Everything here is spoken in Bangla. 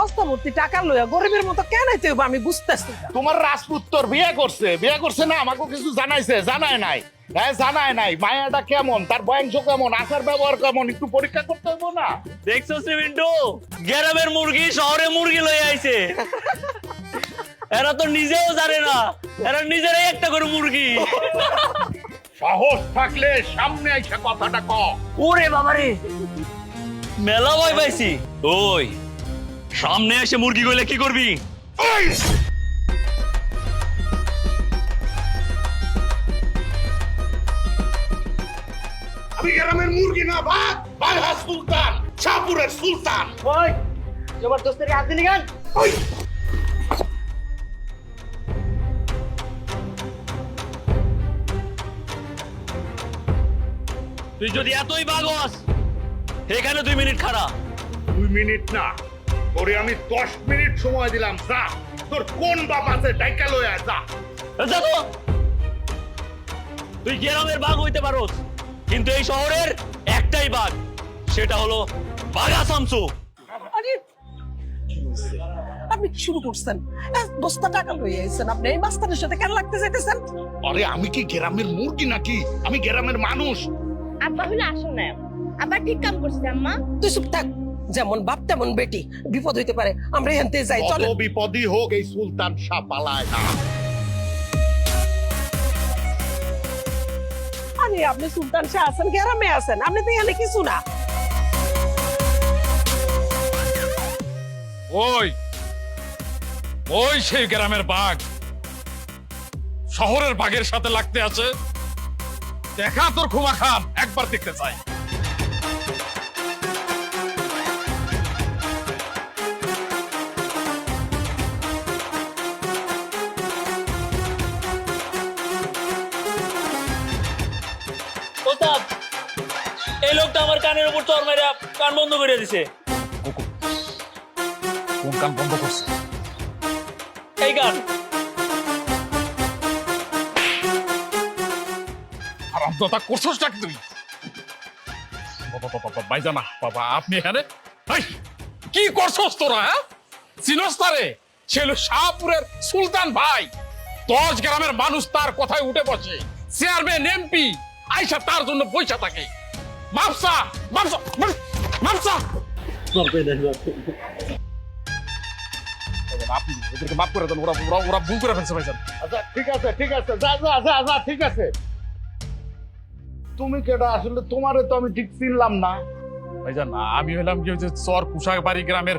বস্তা ভর্তি টাকা লইয়া গরিবের মতো কেন আইতে হইব আমি বুঝতেছি না। তোমার রাজপুত্তর বিয়ে করছে না আমাকে কিছু জানাইছে? জানায় নাই। হ্যাঁ জানায় নাই। মায়াটা কেমন, তার বংশ কেমন, আচার ব্যবহার কেমন, একটু পরীক্ষা করতে হইব না? দেখছো সিমিন্টু, গ্রামের মুরগি শহরে মুরগি লই আইছে। এরা তো নিজেও জানে না, এরা নিজেরাই একটা করে মুরগি। সাহস থাকলে সামনে আইসা কথাটা ক। ওরে বাবারে, মেলা ভয় পাইছি। ওই সামনে এসে মুরগি কইলে কি করবি? ওই! আমি গ্রামের মুরগি না ভাত, বাঘা সুলতান, শাহপুরের সুলতান। ওই জবরদস্তের হাত দিলি গান। ওই! তুই যদি এতই বাগস, এখানে 2 মিনিট খাড়া। 2 মিনিট না, তোরে আমি 10 মিনিট সময় দিলাম। যা, তোর কোন বাপ আছে ডাইকা লইয়া যা। যা তো। তুই গ্রামের বাঘ হইতে পারোস, কিন্তু এই শহরের একটাই বাঘ, সেটা হলো বাঘা শামসু। আরে আপনি কি শুরু করছেন? বস্তা টাকা লইয়া আইছেন, আপনি এই মাস্টারের সাথে কেন লাগতে যাইতেছেন? আরে আমি কি গ্রামের মুরগি নাকি? আমি গ্রামের মানুষ। আব্বা হইলে আসো না, আব্বা ঠিক কাম করছে আম্মা। তুই চুপ থাক, যেমন বাপ তেমন বেটি, বিপদ হইতে পারে। আমরা এখান থেকে যাই, কত চলে। বিপদই হোক, এই সুলতান শাহ পালায় না। আরে আপনি সুলতান শাহ আছেন, গ্রামে আছেন, আপনি তো এখানে কিছু না। ওই ওই সেই গ্রামের বাঘ শহরের বাঘের সাথে লাগতে আছে। দেখা তোর খুমা খান, একবার দেখতে চাই। ওস্তাদ, এই লোকটা আমার কানের উপর চড় মাইরা কান বন্ধ করে দিছে। কোন কান বন্ধ করছে? এই কান। আর অন্ততা করছস নাকি তুই? ভাইজানা বাবা, আপনি এখানে কি করছস তোরা? হ্যাঁ, চিনস তারে? সে হলো শাহপুরের সুলতান ভাই। 10 গ্রামের মানুষ তার কথায় উঠে বসে। চেয়ারম্যান এমপি আইসা তার জন্য পয়সা থাকে। মাপসা মাপসা মাপসা। আপনি ওদেরকে মাফ করে দেন, ওরা ওরা ওরা ভুল করে ফেলছে ভাইজান। আচ্ছা ঠিক আছে, ঠিক আছে, যা যা যা যা, ঠিক আছে। তুমি কেডা আসলে? তোমারে তো আমি ঠিক চিনলাম না। ভাইজান আমি হলাম কি ওই যে চর কুশাবাড়ি গ্রামের